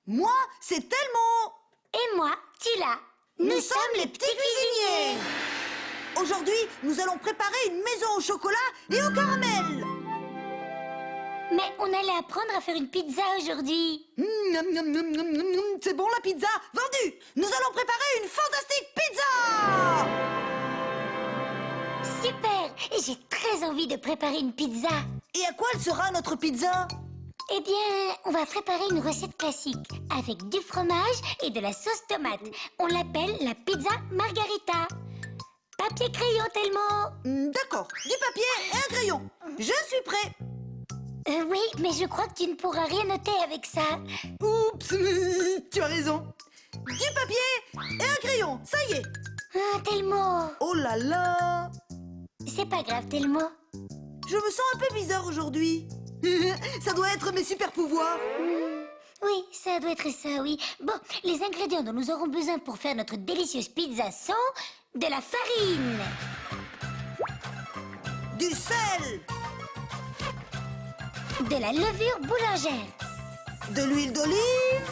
Moi, c'est Telmo. Et moi, Tila. Nous sommes les petits cuisiniers. Aujourd'hui, nous allons préparer une maison au chocolat et au caramel. Mais on allait apprendre à faire une pizza aujourd'hui. C'est bon la pizza, vendu. Nous allons préparer une fantastique pizza. Super. Et j'ai très envie de préparer une pizza. Et à quoi elle sera notre pizza? Eh bien, on va préparer une recette classique avec du fromage et de la sauce tomate. On l'appelle la pizza margarita. Papier crayon, Telmo. D'accord, du papier et un crayon. Je suis prêt. Oui, mais je crois que tu ne pourras rien noter avec ça. Oups, tu as raison. Du papier et un crayon, ça y est. Ah, Telmo. Oh là là. C'est pas grave, Telmo. Je me sens un peu bizarre aujourd'hui. Ça doit être mes super pouvoirs. Oui, ça doit être ça, oui. Bon, les ingrédients dont nous aurons besoin pour faire notre délicieuse pizza sont de la farine, du sel, de la levure boulangère, de l'huile d'olive,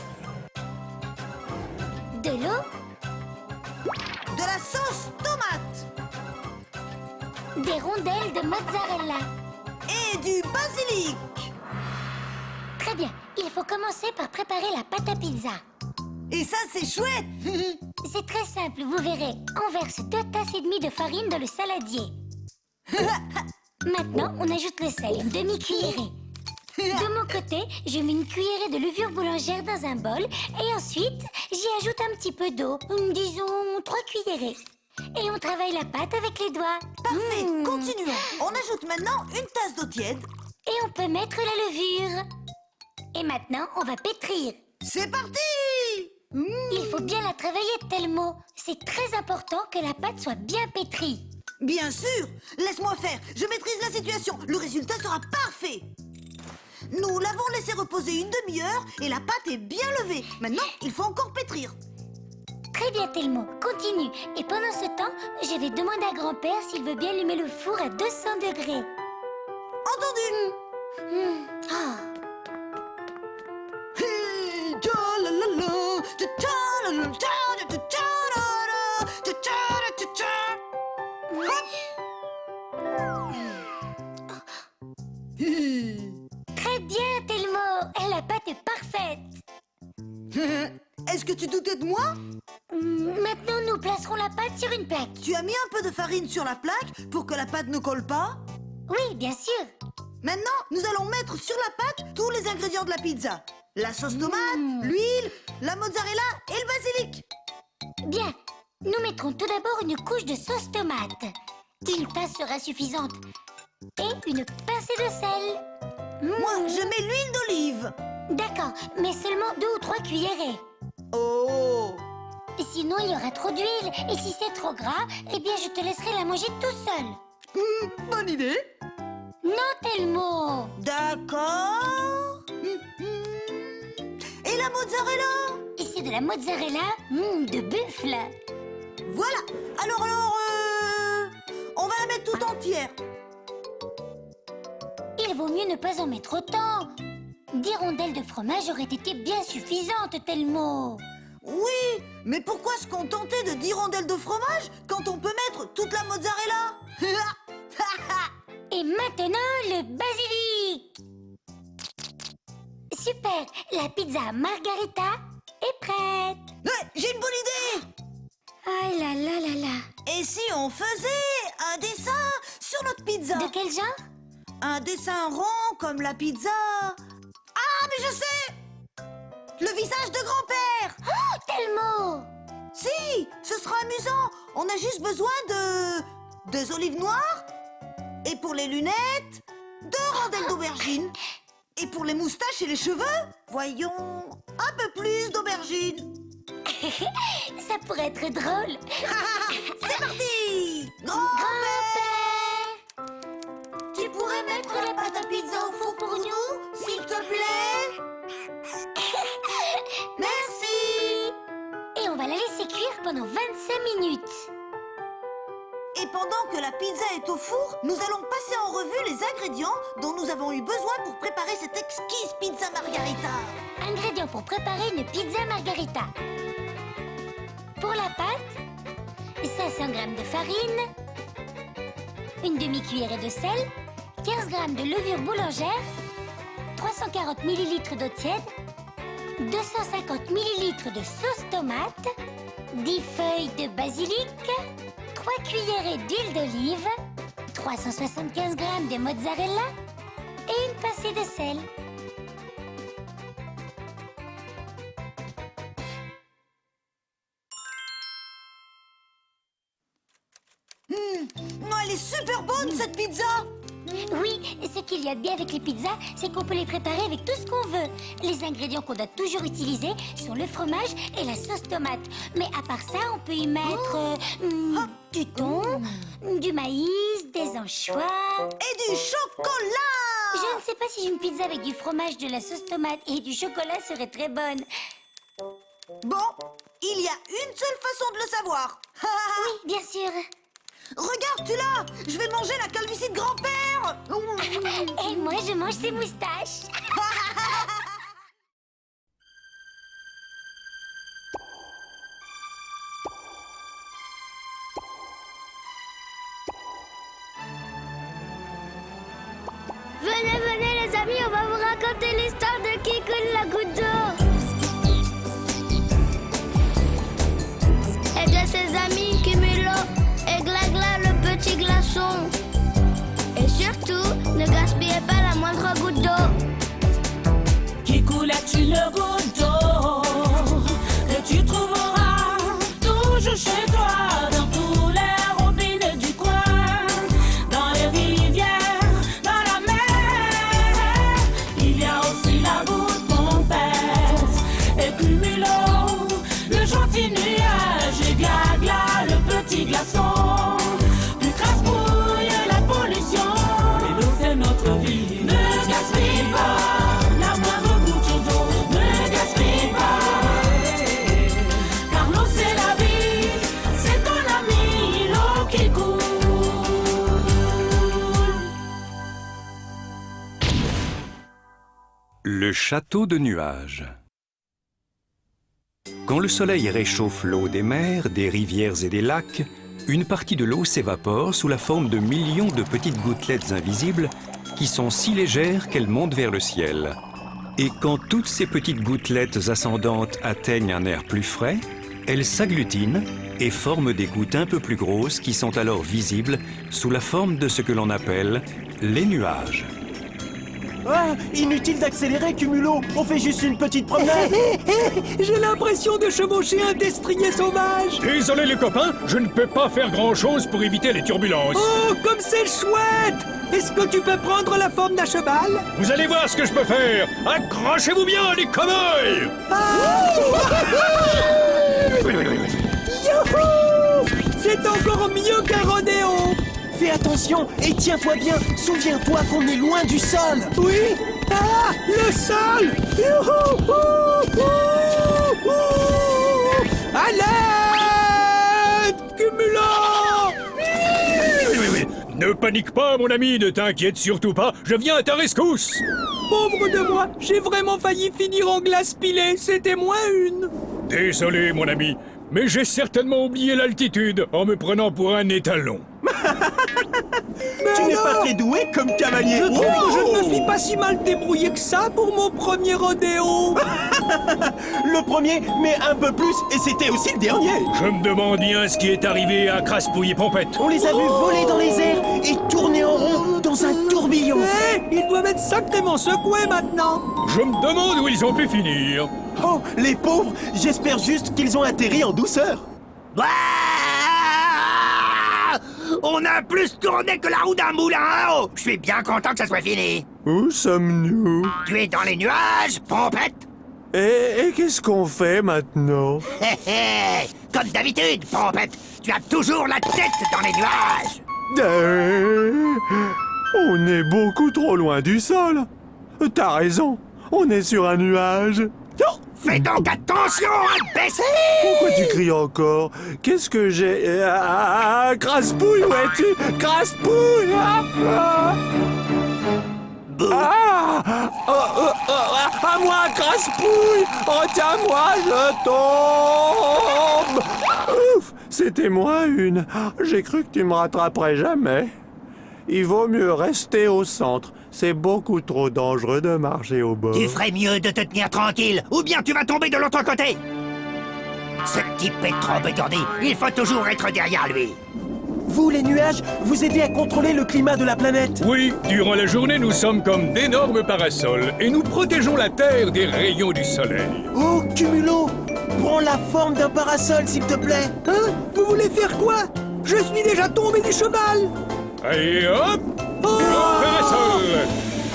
de l'eau, de la sauce tomate, des rondelles de mozzarella et du basilic. Très bien, il faut commencer par préparer la pâte à pizza. Et ça, c'est chouette. C'est très simple, vous verrez. On verse 2 tasses et demie de farine dans le saladier. Maintenant, on ajoute le sel, une demi-cuillerée. De mon côté, je mets une cuillerée de levure boulangère dans un bol et ensuite, j'y ajoute un petit peu d'eau, disons 3 cuillerées. Et on travaille la pâte avec les doigts. Parfait, continuons. On ajoute maintenant une tasse d'eau tiède. Et on peut mettre la levure. Et maintenant, on va pétrir. C'est parti! Il faut bien la travailler, Telmo. C'est très important que la pâte soit bien pétrie. Bien sûr! Laisse-moi faire, je maîtrise la situation. Le résultat sera parfait. Nous l'avons laissé reposer une demi-heure et la pâte est bien levée. Maintenant, il faut encore pétrir. Très bien, Telmo. Continue. Et pendant ce temps, je vais demander à grand-père s'il veut bien allumer le four à 200 degrés. Entendu! Très bien, Telmo. La pâte est parfaite. Est-ce que tu doutais de moi? Maintenant, nous placerons la pâte sur une plaque. Tu as mis un peu de farine sur la plaque pour que la pâte ne colle pas? Oui, bien sûr. Maintenant, nous allons mettre sur la pâte tous les ingrédients de la pizza. La sauce tomate, l'huile, la mozzarella et le basilic. Bien. Nous mettrons tout d'abord une couche de sauce tomate. Une tasse sera suffisante. Et une pincée de sel. Moi, je mets l'huile d'olive. D'accord, mais seulement 2 ou 3 cuillerées. Oh! Sinon, il y aura trop d'huile. Et si c'est trop gras, eh bien, je te laisserai la manger tout seul. Bonne idée. Non, Telmo. D'accord. Et la mozzarella? Et c'est de la mozzarella de buffle. Voilà. Alors, on va la mettre tout entière. Il vaut mieux ne pas en mettre autant. 10 rondelles de fromage auraient été bien suffisantes, Telmo. Oui, mais pourquoi se contenter de 10 rondelles de fromage quand on peut mettre toute la mozzarella? Et maintenant, le basilic. Super, la pizza margarita est prête. Ouais, j'ai une bonne idée. Ah là là là là. Et si on faisait un dessin sur notre pizza? De quel genre? Un dessin rond comme la pizza. Ah, mais je sais! Le visage de grand-père! Oh, Telmo! Si, ce sera amusant. On a juste besoin de 2 olives noires. Et pour les lunettes, 2 rondelles d'aubergine. Et pour les moustaches et les cheveux, voyons, un peu plus d'aubergine. Ça pourrait être drôle. C'est parti! Grand-père! Tu pourrais mettre la pâte à pizza au four pour nous, s'il te plaît? Merci! Et on va la laisser cuire pendant 25 minutes. Et pendant que la pizza est au four, nous allons passer en revue les ingrédients dont nous avons eu besoin pour préparer cette exquise pizza margarita. Ingrédients pour préparer une pizza margarita. Pour la pâte, 500 g de farine, une demi-cuillerée de sel, 15 g de levure boulangère, 340 ml d'eau tiède, 250 ml de sauce tomate, 10 feuilles de basilic, 3 cuillerées d'huile d'olive, 375 g de mozzarella et une pincée de sel. Non, elle est super bonne cette pizza! Oui, ce qu'il y a de bien avec les pizzas, c'est qu'on peut les préparer avec tout ce qu'on veut. Les ingrédients qu'on doit toujours utiliser sont le fromage et la sauce tomate. Mais à part ça, on peut y mettre du thon, du maïs, des anchois... Et du chocolat! Je ne sais pas si une pizza avec du fromage, de la sauce tomate et du chocolat serait très bonne. Bon, il y a une seule façon de le savoir. Oui, bien sûr. Regarde, tu l'as! Je vais manger la calvitie de grand-père! Et moi, je mange ses moustaches. Venez, venez les amis, on va vous raconter l'histoire de Kikou la goutte d'eau. Et de ses amis Kimulo et Glagla le petit glaçon. Et surtout, ne gaspillez pas la moindre goutte d'eau. Kikou est une goutte d'eau que tu trouveras toujours chez toi, dans tous les robinets du coin, dans les rivières, dans la mer. Il y a aussi la goutte pompette et Cumulo, le gentil nuage, et Glagla, le petit glaçon. Plus crasse-bouille la pollution, et l'eau c'est notre vie. Ne gaspille pas la moindre goutte d'eau, ne gaspille pas, car l'eau c'est la vie, c'est ton ami, l'eau qui coule. Le château de nuages. Quand le soleil réchauffe l'eau des mers, des rivières et des lacs, une partie de l'eau s'évapore sous la forme de millions de petites gouttelettes invisibles qui sont si légères qu'elles montent vers le ciel. Et quand toutes ces petites gouttelettes ascendantes atteignent un air plus frais, elles s'agglutinent et forment des gouttes un peu plus grosses qui sont alors visibles sous la forme de ce que l'on appelle les nuages. Ah, inutile d'accélérer, Cumulo. On fait juste une petite promenade. J'ai l'impression de chevaucher un destrier sauvage. Désolé les copains, je ne peux pas faire grand-chose pour éviter les turbulences. Oh, comme c'est chouette! Est-ce que tu peux prendre la forme d'un cheval? Vous allez voir ce que je peux faire. Accrochez-vous bien, les cow-boys! Youhou! C'est encore mieux qu'un rodéo! Fais attention et tiens-toi bien. Souviens-toi qu'on est loin du sol. Oui? Ah! Le sol! Youhou! Ouh! Ouh! Ouh! À l'aide! Cumulo! Ne panique pas, mon ami, ne t'inquiète surtout pas, je viens à ta rescousse. Pauvre de moi, j'ai vraiment failli finir en glace pilée, c'était moins une. Désolé, mon ami, mais j'ai certainement oublié l'altitude en me prenant pour un étalon. Tu n'es pas très doué comme cavalier. Je trouve que je ne me suis pas si mal débrouillé que ça pour mon premier rodéo. Le premier, mais un peu plus, et c'était aussi le dernier. Je me demande bien ce qui est arrivé à Craspouille et Pompette. On les a vus voler dans les airs et tourner en rond dans un tourbillon. Ils doivent être sacrément secoués maintenant. Je me demande où ils ont pu finir. Oh, les pauvres, j'espère juste qu'ils ont atterri en douceur. On a plus tourné que la roue d'un moulin à eau. Je suis bien content que ça soit fini. Où sommes-nous? Tu es dans les nuages, Pompette. Et qu'est-ce qu'on fait maintenant? Hé hé. Comme d'habitude, Pompette. Tu as toujours la tête dans les nuages. On est beaucoup trop loin du sol. T'as raison, on est sur un nuage. Oh, fais donc attention à te baisser. Pourquoi tu cries encore? Qu'est-ce que j'ai... Craspouille, où es-tu? Craspouille! À moi, Craspouille! Retiens-moi, je tombe! Ouf! C'était moi une. J'ai cru que tu me rattraperais jamais. Il vaut mieux rester au centre. C'est beaucoup trop dangereux de marcher au bord. Tu ferais mieux de te tenir tranquille, ou bien tu vas tomber de l'autre côté. Ce type est trop étourdi. Il faut toujours être derrière lui. Vous, les nuages, vous aidez à contrôler le climat de la planète. Oui, durant la journée, nous sommes comme d'énormes parasols et nous protégeons la Terre des rayons du soleil. Oh, Cumulo, prends la forme d'un parasol, s'il te plaît. Hein? Vous voulez faire quoi? Je suis déjà tombé du cheval. Allez, hop! Oh! Parasol!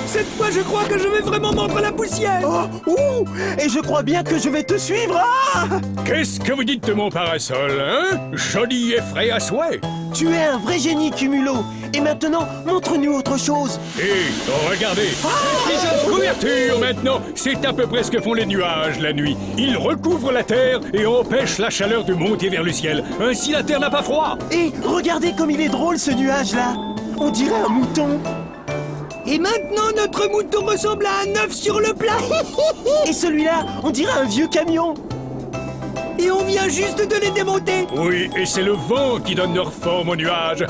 Cette fois, je crois que je vais vraiment mordre la poussière. Oh, ouh, et je crois bien que je vais te suivre. Ah! Qu'est-ce que vous dites de mon parasol, hein? Joli et frais à souhait. Tu es un vrai génie, Cumulo. Et maintenant, montre-nous autre chose. Et regardez, cette couverture maintenant, c'est à peu près ce que font les nuages la nuit. Ils recouvrent la Terre et empêchent la chaleur de monter vers le ciel. Ainsi, la Terre n'a pas froid. Et regardez comme il est drôle, ce nuage-là. On dirait un mouton. Et maintenant, notre mouton ressemble à un œuf sur le plat. Et celui-là, on dirait un vieux camion. Et on vient juste de les démonter. Oui, et c'est le vent qui donne leur forme aux nuages.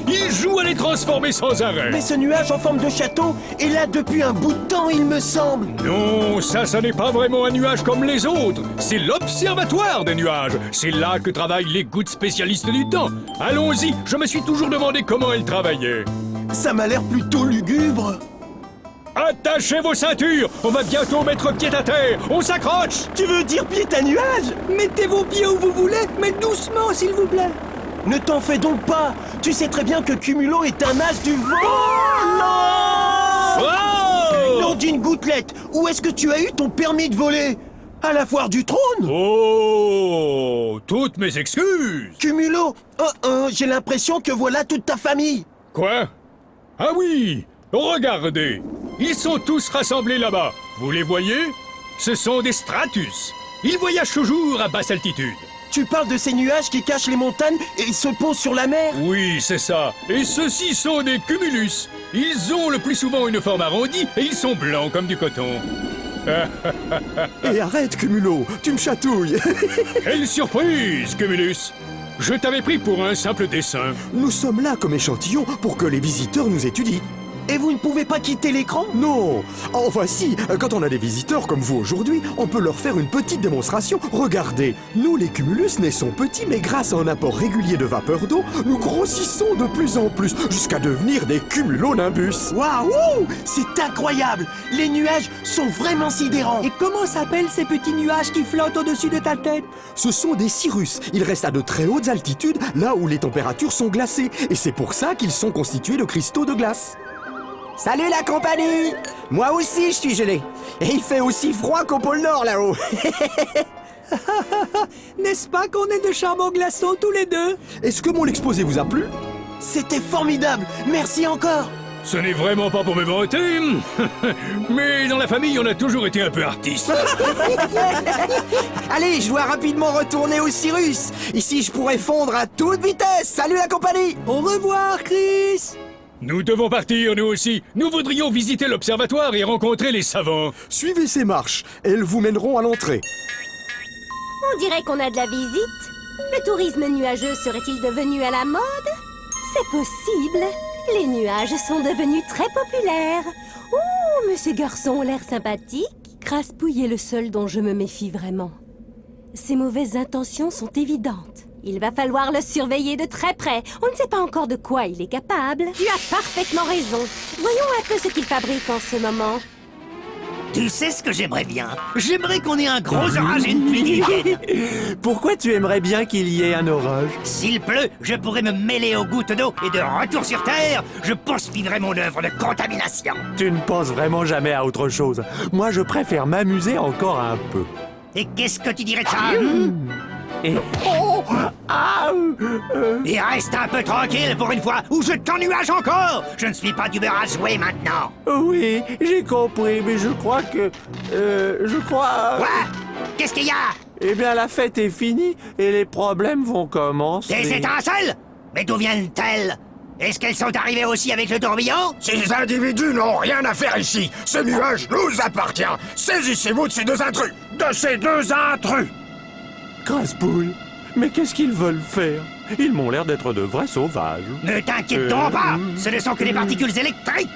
Ils jouent à les transformer sans arrêt. Mais ce nuage en forme de château est là depuis un bout de temps, il me semble. Non, ça n'est pas vraiment un nuage comme les autres. C'est l'observatoire des nuages. C'est là que travaillent les gouttes spécialistes du temps. Allons-y, je me suis toujours demandé comment elles travaillaient. Ça m'a l'air plutôt lugubre. Attachez vos ceintures, on va bientôt mettre pied à terre. On s'accroche. Tu veux dire pied à nuage? Mettez vos pieds où vous voulez, mais doucement, s'il vous plaît. Ne t'en fais donc pas. Tu sais très bien que Cumulo est un as du vent. Oh! Nom d'une gouttelette, où est-ce que tu as eu ton permis de voler? À la foire du trône? Oh! Toutes mes excuses. Cumulo, j'ai l'impression que voilà toute ta famille. Quoi? Ah oui! Regardez! Ils sont tous rassemblés là-bas. Vous les voyez? Ce sont des stratus. Ils voyagent toujours à basse altitude. Tu parles de ces nuages qui cachent les montagnes et se posent sur la mer? Oui, c'est ça. Et ceux-ci sont des cumulus. Ils ont le plus souvent une forme arrondie et ils sont blancs comme du coton. Et arrête, Cumulo, tu me chatouilles. Quelle surprise, Cumulus! Je t'avais pris pour un simple dessin. Nous sommes là comme échantillon pour que les visiteurs nous étudient. Et vous ne pouvez pas quitter l'écran? Non. Enfin si, quand on a des visiteurs comme vous aujourd'hui, on peut leur faire une petite démonstration. Regardez, nous les cumulus naissons petits, mais grâce à un apport régulier de vapeur d'eau, nous grossissons de plus en plus, jusqu'à devenir des cumulonimbus. Waouh! C'est incroyable! Les nuages sont vraiment sidérants! Et comment s'appellent ces petits nuages qui flottent au-dessus de ta tête? Ce sont des cirrus. Ils restent à de très hautes altitudes, là où les températures sont glacées. Et c'est pour ça qu'ils sont constitués de cristaux de glace. Salut la compagnie! Moi aussi je suis gelé. Et il fait aussi froid qu'au pôle Nord là-haut. N'est-ce pas qu'on est de charmants glaçons tous les deux? Est-ce que mon exposé vous a plu? C'était formidable! Merci encore! Ce n'est vraiment pas pour me vanter, mais dans la famille, on a toujours été un peu artiste. Allez, je dois rapidement retourner au Cyrus. Ici, je pourrais fondre à toute vitesse. Salut la compagnie! Au revoir, Chris! Nous devons partir, nous aussi. Nous voudrions visiter l'observatoire et rencontrer les savants. Suivez ces marches. Elles vous mèneront à l'entrée. On dirait qu'on a de la visite. Le tourisme nuageux serait-il devenu à la mode? C'est possible. Les nuages sont devenus très populaires. Oh, mais ces garçons ont l'air sympathiques. Craspouille est le seul dont je me méfie vraiment. Ses mauvaises intentions sont évidentes. Il va falloir le surveiller de très près. On ne sait pas encore de quoi il est capable. Tu as parfaitement raison. Voyons un peu ce qu'il fabrique en ce moment. Tu sais ce que j'aimerais bien? J'aimerais qu'on ait un gros orage et une pluie qui viennent. Pourquoi tu aimerais bien qu'il y ait un orage? S'il pleut, je pourrais me mêler aux gouttes d'eau et de retour sur Terre, je poursuivrai mon œuvre de contamination. Tu ne penses vraiment jamais à autre chose. Moi, je préfère m'amuser encore un peu. Et qu'est-ce que tu dirais de ça? Et... Oh ah, Et reste un peu tranquille pour une fois, ou je t'ennuage encore. Je ne suis pas d'humeur à jouer maintenant. Oui, j'ai compris, mais je crois que... Quoi? Qu'est-ce qu'il y a? Eh bien, la fête est finie et les problèmes vont commencer. Des étincelles? Mais d'où viennent-elles? Est-ce qu'elles sont arrivées aussi avec le tourbillon? Ces individus n'ont rien à faire ici. Ce nuage nous appartient. Saisissez-vous de ces deux intrus. De ces deux intrus! Craspouille, mais qu'est-ce qu'ils veulent faire? Ils m'ont l'air d'être de vrais sauvages. Ne t'inquiète donc pas, ce ne sont que des particules électriques.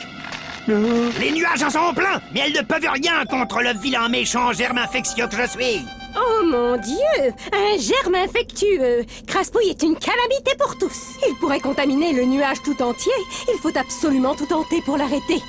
Les nuages en sont pleins, mais elles ne peuvent rien contre le vilain méchant germe infectieux que je suis. Oh mon Dieu! Un germe infectueux! Craspouille est une calamité pour tous! Il pourrait contaminer le nuage tout entier. Il faut absolument tout tenter pour l'arrêter.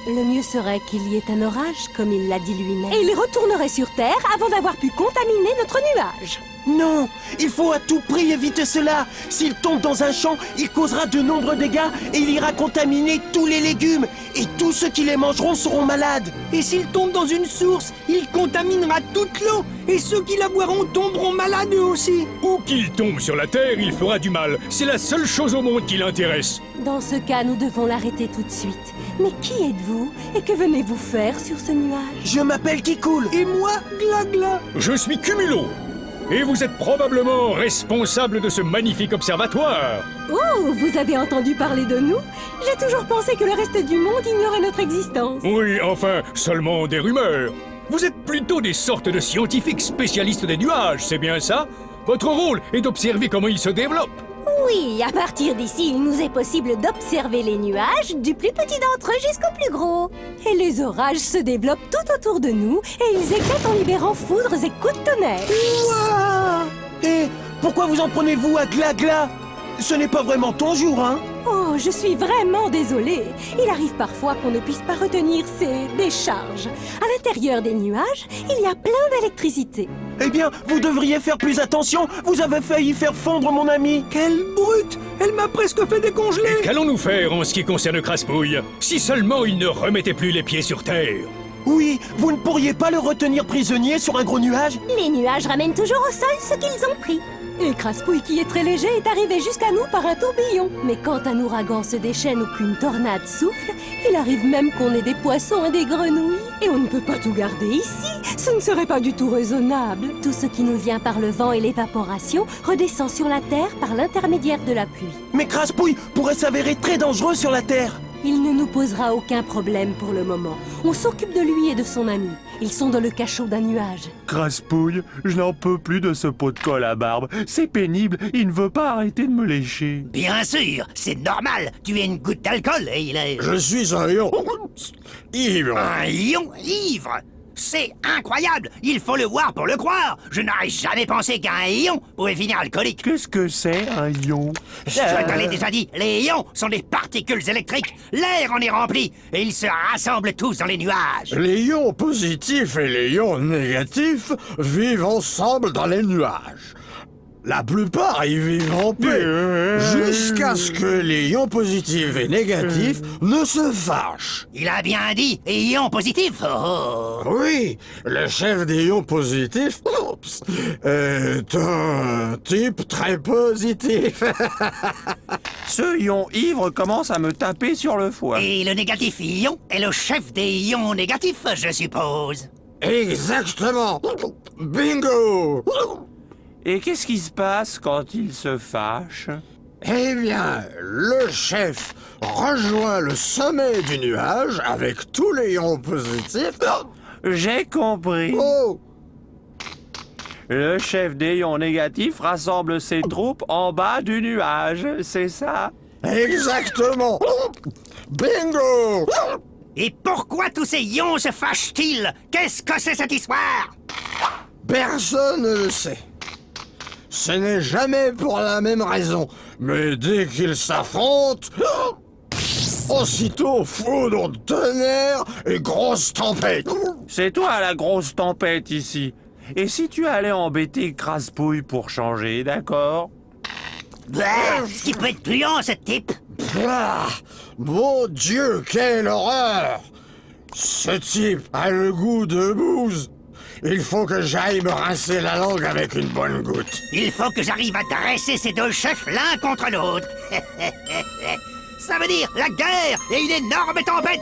Le mieux serait qu'il y ait un orage, comme il l'a dit lui-même. Et il retournerait sur Terre avant d'avoir pu contaminer notre nuage. Non, il faut à tout prix éviter cela. S'il tombe dans un champ, il causera de nombreux dégâts et il ira contaminer tous les légumes. Et tous ceux qui les mangeront seront malades. Et s'il tombe dans une source, il contaminera toute l'eau. Et ceux qui la boiront tomberont malades eux aussi. Ou qu'il tombe sur la Terre, il fera du mal. C'est la seule chose au monde qui l'intéresse. Dans ce cas, nous devons l'arrêter tout de suite. Mais qui êtes-vous? Et que venez-vous faire sur ce nuage? Je m'appelle Kikoul. Et moi, Glagla. Je suis Cumulo. Et vous êtes probablement responsable de ce magnifique observatoire. Oh, vous avez entendu parler de nous? J'ai toujours pensé que le reste du monde ignorait notre existence. Oui, enfin, seulement des rumeurs. Vous êtes plutôt des sortes de scientifiques spécialistes des nuages, c'est bien ça? Votre rôle est d'observer comment ils se développent. Oui, à partir d'ici, il nous est possible d'observer les nuages, du plus petit d'entre eux jusqu'au plus gros. Et les orages se développent tout autour de nous, et ils éclatent en libérant foudres et coups de tonnerre. Ouah! Et pourquoi vous en prenez-vous à Glagla? Ce n'est pas vraiment ton jour, hein? Oh, je suis vraiment désolée. Il arrive parfois qu'on ne puisse pas retenir ces décharges. À l'intérieur des nuages, il y a plein d'électricité. Eh bien, vous devriez faire plus attention. Vous avez failli faire fondre mon ami. Quelle brute! Elle m'a presque fait décongeler. Qu'allons-nous faire en ce qui concerne Craspouille? Si seulement il ne remettait plus les pieds sur Terre. Oui, vous ne pourriez pas le retenir prisonnier sur un gros nuage? Les nuages ramènent toujours au sol ce qu'ils ont pris. Et Craspouille, qui est très léger, est arrivé jusqu'à nous par un tourbillon. Mais quand un ouragan se déchaîne ou qu'une tornade souffle, il arrive même qu'on ait des poissons et des grenouilles. Et on ne peut pas tout garder ici. Ce ne serait pas du tout raisonnable. Tout ce qui nous vient par le vent et l'évaporation redescend sur la Terre par l'intermédiaire de la pluie. Mais Craspouille pourrait s'avérer très dangereux sur la Terre. Il ne nous posera aucun problème pour le moment. On s'occupe de lui et de son ami. Ils sont dans le cachot d'un nuage. Craspouille, je n'en peux plus de ce pot de colle à barbe. C'est pénible, il ne veut pas arrêter de me lécher. Bien sûr, c'est normal. Tu es une goutte d'alcool et il est... Je suis un lion ivre. Un lion ivre? C'est incroyable. Il faut le voir pour le croire. Je n'aurais jamais pensé qu'un lion pouvait finir alcoolique. Qu'est-ce que c'est, un ion? Je te l'ai déjà dit, les ions sont des particules électriques. L'air en est rempli et ils se rassemblent tous dans les nuages. Les ions positifs et les ions négatifs vivent ensemble dans les nuages. La plupart y vivent en paix, jusqu'à ce que les ions positifs et négatifs ne se fâchent. Il a bien dit ions positifs. Oh. Oui, le chef des ions positifs est un type très positif. Ce ion ivre commence à me taper sur le foie. Et le négatif ion est le chef des ions négatifs, je suppose. Exactement. Bingo. Et qu'est-ce qui se passe quand il se fâche? Eh bien, le chef rejoint le sommet du nuage avec tous les ions positifs. J'ai compris. Oh! Le chef des ions négatifs rassemble ses troupes en bas du nuage, c'est ça? Exactement! Bingo! Et pourquoi tous ces ions se fâchent-ils? Qu'est-ce que c'est cette histoire? Personne ne le sait. Ce n'est jamais pour la même raison, mais dès qu'ils s'affrontent, aussitôt foudre, tonnerre et grosse tempête. C'est toi la grosse tempête ici. Et si tu allais embêter Craspouille pour changer, d'accord? Ce qui peut être puant, ce type. Ah, mon Dieu, quelle horreur! Ce type a le goût de bouse. Il faut que j'aille me rincer la langue avec une bonne goutte. Il faut que j'arrive à dresser ces deux chefs l'un contre l'autre. Ça veut dire la guerre et une énorme tempête.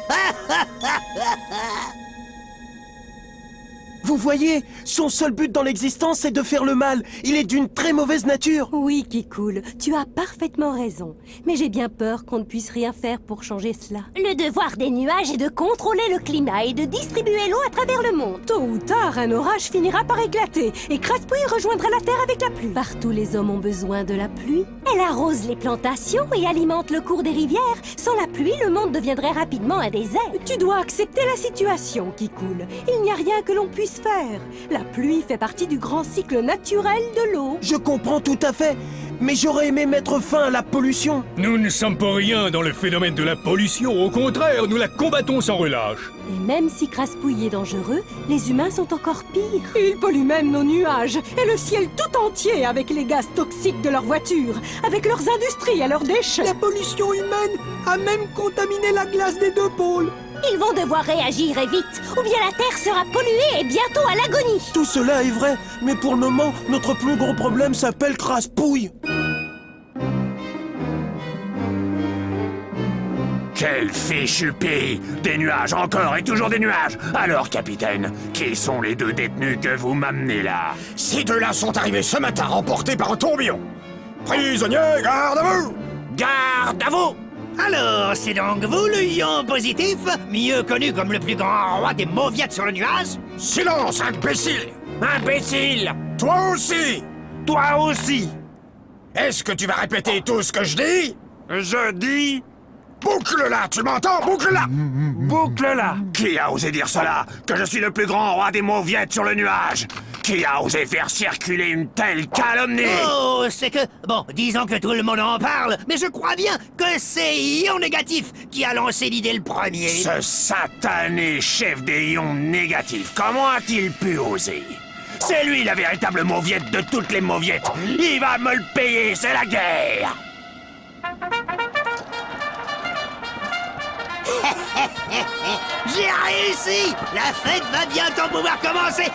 Vous voyez, son seul but dans l'existence, c'est de faire le mal. Il est d'une très mauvaise nature. Oui, Kikoul, tu as parfaitement raison. Mais j'ai bien peur qu'on ne puisse rien faire pour changer cela. Le devoir des nuages est de contrôler le climat et de distribuer l'eau à travers le monde. Tôt ou tard, un orage finira par éclater et Craspouille rejoindra la terre avec la pluie. Partout, les hommes ont besoin de la pluie. Elle arrose les plantations et alimente le cours des rivières. Sans la pluie, le monde deviendrait rapidement un désert. Tu dois accepter la situation, Kikoul. Il n'y a rien que l'on puisse faire. La pluie fait partie du grand cycle naturel de l'eau. Je comprends tout à fait, mais j'aurais aimé mettre fin à la pollution. Nous ne sommes pour rien dans le phénomène de la pollution. Au contraire, nous la combattons sans relâche. Et même si Craspouille est dangereux, les humains sont encore pires. Ils polluent même nos nuages et le ciel tout entier avec les gaz toxiques de leurs voitures, avec leurs industries et leurs déchets. La pollution humaine a même contaminé la glace des deux pôles. Ils vont devoir réagir et vite, ou bien la Terre sera polluée et bientôt à l'agonie. Tout cela est vrai, mais pour le moment, notre plus gros problème s'appelle Craspouille. Quel fichu pays! Des nuages, encore et toujours des nuages! Alors, capitaine, qui sont les deux détenus que vous m'amenez là? Ces deux-là sont arrivés ce matin emportés par un tourbillon! Prisonniers, garde à vous! Garde à vous! Alors, c'est donc vous le ion positif, mieux connu comme le plus grand roi des mauviettes sur le nuage? Silence, imbécile! Imbécile! Toi aussi! Toi aussi! Est-ce que tu vas répéter tout ce que je dis? Je dis... Boucle-la, tu m'entends? Boucle-la! Boucle-la! Qui a osé dire cela? Que je suis le plus grand roi des mauviettes sur le nuage? Qui a osé faire circuler une telle calomnie? Oh, c'est que... Bon, disons que tout le monde en parle, mais je crois bien que c'est Ion Négatif qui a lancé l'idée le premier. Ce satané chef des ions négatifs, comment a-t-il pu oser? C'est lui la véritable mauviette de toutes les mauviettes! Il va me le payer, c'est la guerre! J'ai réussi! La fête va bientôt pouvoir commencer!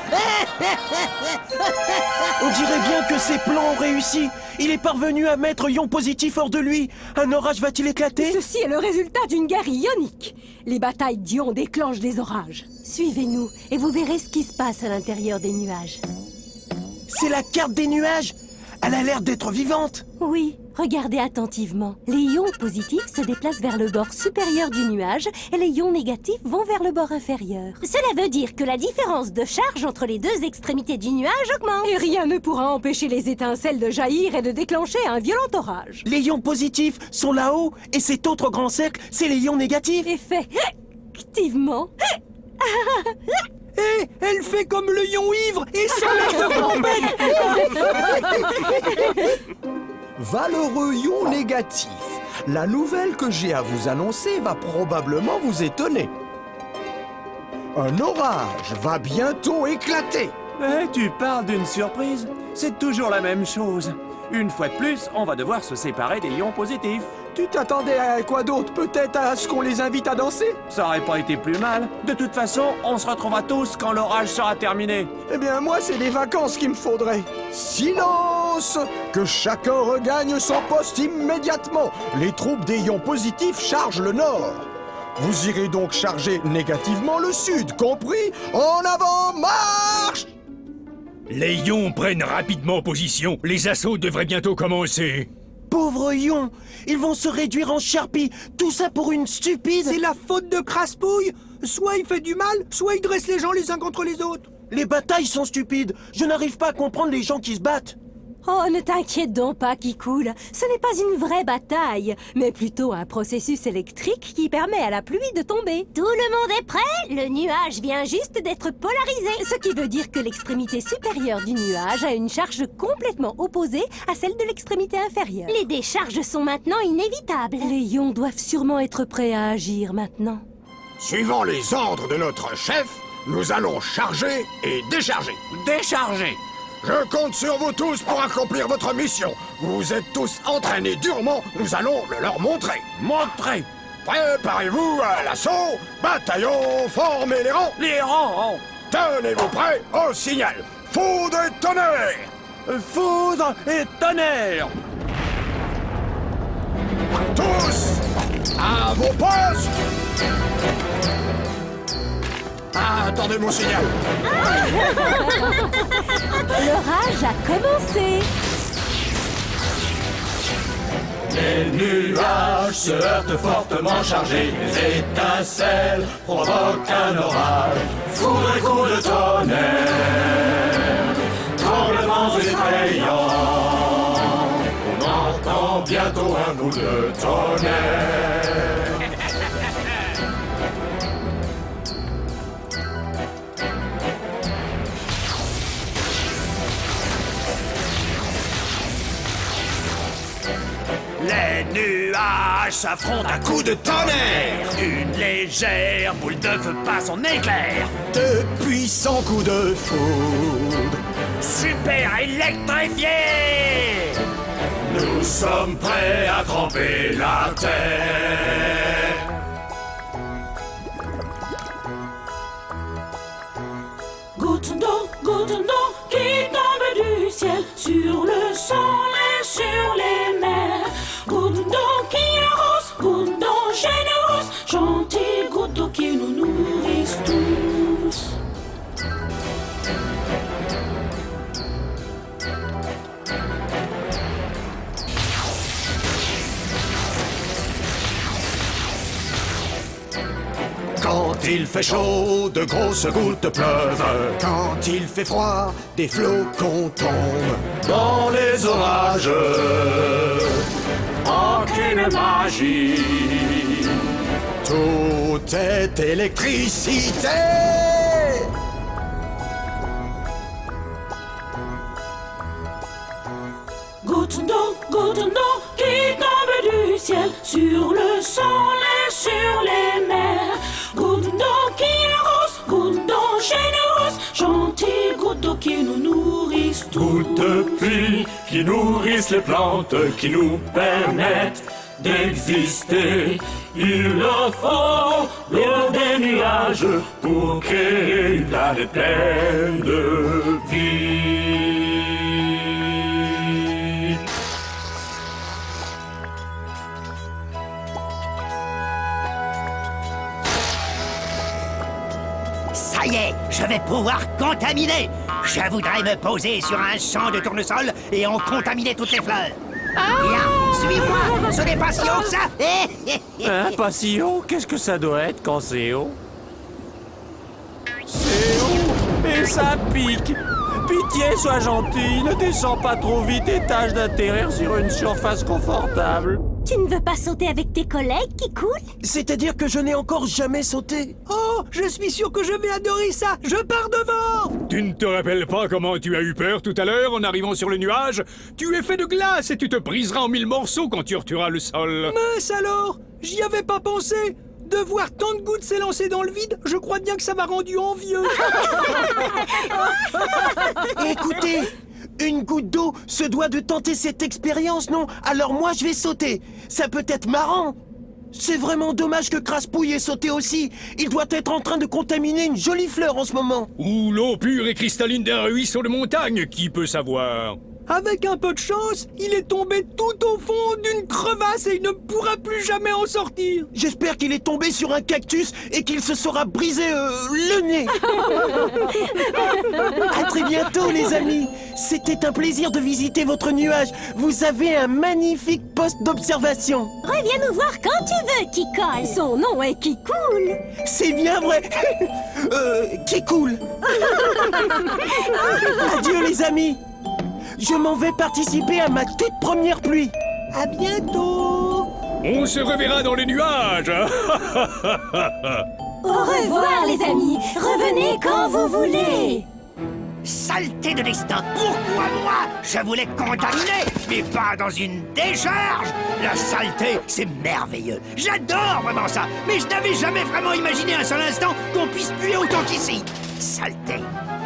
On dirait bien que ses plans ont réussi. Il est parvenu à mettre ion positif hors de lui. Un orage va-t-il éclater? Ceci est le résultat d'une guerre ionique. Les batailles d'ions déclenchent des orages. Suivez-nous et vous verrez ce qui se passe à l'intérieur des nuages. C'est la carte des nuages. Elle a l'air d'être vivante. Oui, Regardez attentivement. Les ions positifs se déplacent vers le bord supérieur du nuage et les ions négatifs vont vers le bord inférieur. Cela veut dire que la différence de charge entre les deux extrémités du nuage augmente. Et rien ne pourra empêcher les étincelles de jaillir et de déclencher un violent orage. Les ions positifs sont là-haut et cet autre grand cercle, c'est les ions négatifs. Effectivement. Hé, elle fait comme le lion ivre et ça lâche de Valeureux ion négatif. La nouvelle que j'ai à vous annoncer va probablement vous étonner. Un orage va bientôt éclater. Mais tu parles d'une surprise? C'est toujours la même chose. Une fois de plus, on va devoir se séparer des ions positifs. Tu t'attendais à quoi d'autre? Peut-être à ce qu'on les invite à danser? Ça aurait pas été plus mal. De toute façon, on se retrouvera tous quand l'orage sera terminé. Eh bien, moi, c'est des vacances qu'il me faudrait. Silence! Que chacun regagne son poste immédiatement. Les troupes des ions positifs chargent le nord. Vous irez donc charger négativement le sud, compris? En avant, marche! Les ions prennent rapidement position. Les assauts devraient bientôt commencer. Pauvres ions, ils vont se réduire en charpie. Tout ça pour une stupide... C'est la faute de Craspouille. Soit il fait du mal, soit il dresse les gens les uns contre les autres. Les batailles sont stupides. Je n'arrive pas à comprendre les gens qui se battent. Oh, ne t'inquiète donc pas, Kikoul. Ce n'est pas une vraie bataille, mais plutôt un processus électrique qui permet à la pluie de tomber. Tout le monde est prêt? Le nuage vient juste d'être polarisé, ce qui veut dire que l'extrémité supérieure du nuage a une charge complètement opposée à celle de l'extrémité inférieure. Les décharges sont maintenant inévitables. Les ions doivent sûrement être prêts à agir maintenant. Suivant les ordres de notre chef, nous allons charger et décharger. Décharger! Je compte sur vous tous pour accomplir votre mission. Vous vous êtes tous entraînés durement, nous allons le leur montrer. Montrer! Préparez-vous à l'assaut. Bataillon, formez les rangs. Les rangs! Tenez-vous prêts au signal. Foudre et tonnerre. Foudre et tonnerre! Tous à vos postes. Attendez mon signal. L'orage a commencé. Les nuages se heurtent fortement chargés, les étincelles provoquent un orage. Foudre et coups de tonnerre, tremblements effrayants. On entend bientôt un coup de tonnerre. Les nuages s'affrontent à coups de tonnerre. Une légère boule de feu passe en éclair. De puissants coups de foudre. Super électrifié. Nous sommes prêts à tremper la terre. Gouttes d'eau qui tombent du ciel sur le sol et sur les mers. Gouttes d'eau qui arrosent, gouttes d'eau généreuses, gentilles gouttes d'eau qui nous nourrissent tous. Quand il fait chaud, de grosses gouttes pleuvent. Quand il fait froid, des flocons tombent. Dans les orages, aucune magie. Tout est électricité. Gouttes d'eau qui tombent du ciel sur le sol et sur les mers. Gouttes d'eau qui arrosent, gouttes d'eau généreuses, gentilles gouttes d'eau qui nous nourrissent tous. Gouttes de pluie qui nourrissent les plantes, qui nous permettent d'exister. Il le faut l'eau des nuages pour créer une planète pleine de vie. Ça y est, je vais pouvoir contaminer. Je voudrais me poser sur un champ de tournesol et en contaminer toutes les fleurs. Bien, Suis-moi, ce n'est pas si haut que ça. Hein, pas si haut? Qu'est-ce que ça doit être quand c'est haut? C'est haut et ça pique. Pitié, sois gentil, ne descends pas trop vite et tâche d'atterrir sur une surface confortable. Tu ne veux pas sauter avec tes collègues qui coulent? C'est-à-dire que je n'ai encore jamais sauté. Oh, je suis sûr que je vais adorer ça. Je pars devant. Tu ne te rappelles pas comment tu as eu peur tout à l'heure en arrivant sur le nuage? Tu es fait de glace et tu te briseras en 1000 morceaux quand tu heurteras le sol. Mince alors, j'y avais pas pensé. De voir tant de gouttes s'élancer dans le vide, je crois bien que ça m'a rendu envieux. Écoutez, une goutte d'eau se doit de tenter cette expérience, non? Alors moi, je vais sauter. Ça peut être marrant. C'est vraiment dommage que Craspouille ait sauté aussi. Il doit être en train de contaminer une jolie fleur en ce moment. Ou l'eau pure et cristalline d'un ruisseau de montagne, qui peut savoir? Avec un peu de chance, il est tombé tout au fond d'une crevasse et il ne pourra plus jamais en sortir. J'espère qu'il est tombé sur un cactus et qu'il se sera brisé le nez. À très bientôt, les amis. C'était un plaisir de visiter votre nuage. Vous avez un magnifique poste d'observation. Reviens nous voir quand tu veux, Kikol. Son nom est Kikoul. C'est bien vrai. Qui coule. Adieu, les amis. Je m'en vais participer à ma toute première pluie. À bientôt. On se reverra dans les nuages. Au revoir, les amis. Revenez quand vous voulez. Saleté de destin. Pourquoi moi? Je voulais contaminer, mais pas dans une décharge. La saleté, c'est merveilleux. J'adore vraiment ça. Mais je n'avais jamais vraiment imaginé un seul instant qu'on puisse puer autant qu'ici. Saleté.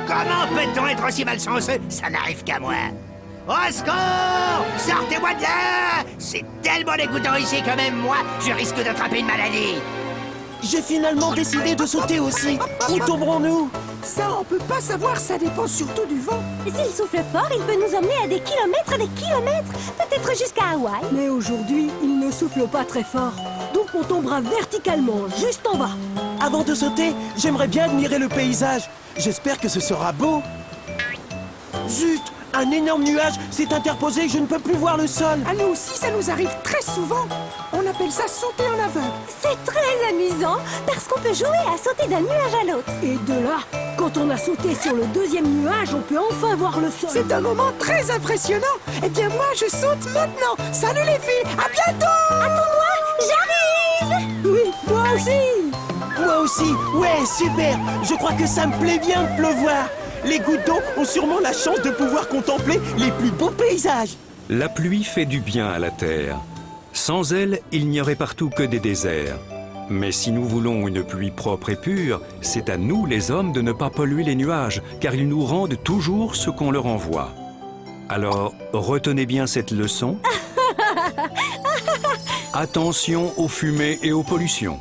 Comment peut-on être aussi malchanceux? Ça n'arrive qu'à moi. Au secours! Sortez-moi de là! C'est tellement dégoûtant ici que même moi, je risque d'attraper une maladie. J'ai finalement décidé de sauter aussi. Où tomberons-nous? Ça, on peut pas savoir, ça dépend surtout du vent. S'il souffle fort, il peut nous emmener à des kilomètres, peut-être jusqu'à Hawaï. Mais aujourd'hui, il ne souffle pas très fort. Donc on tombera verticalement, juste en bas. Avant de sauter, j'aimerais bien admirer le paysage. J'espère que ce sera beau. Zut! Un énorme nuage s'est interposé et je ne peux plus voir le sol. À nous aussi, ça nous arrive très souvent. On appelle ça sauter en aveugle. C'est très amusant, parce qu'on peut jouer à sauter d'un nuage à l'autre. Et de là, quand on a sauté sur le deuxième nuage, on peut enfin voir le sol. C'est un moment très impressionnant. Eh bien, moi, je saute maintenant. Salut les filles, à bientôt. Attends-moi, j'arrive. Oui, moi aussi. Moi aussi. Ouais, super. Je crois que ça me plaît bien de pleuvoir. Les gouttes d'eau ont sûrement la chance de pouvoir contempler les plus beaux paysages. La pluie fait du bien à la terre. Sans elle, il n'y aurait partout que des déserts. Mais si nous voulons une pluie propre et pure, c'est à nous, les hommes, de ne pas polluer les nuages, car ils nous rendent toujours ce qu'on leur envoie. Alors, retenez bien cette leçon. Attention aux fumées et aux pollutions.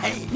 Hey!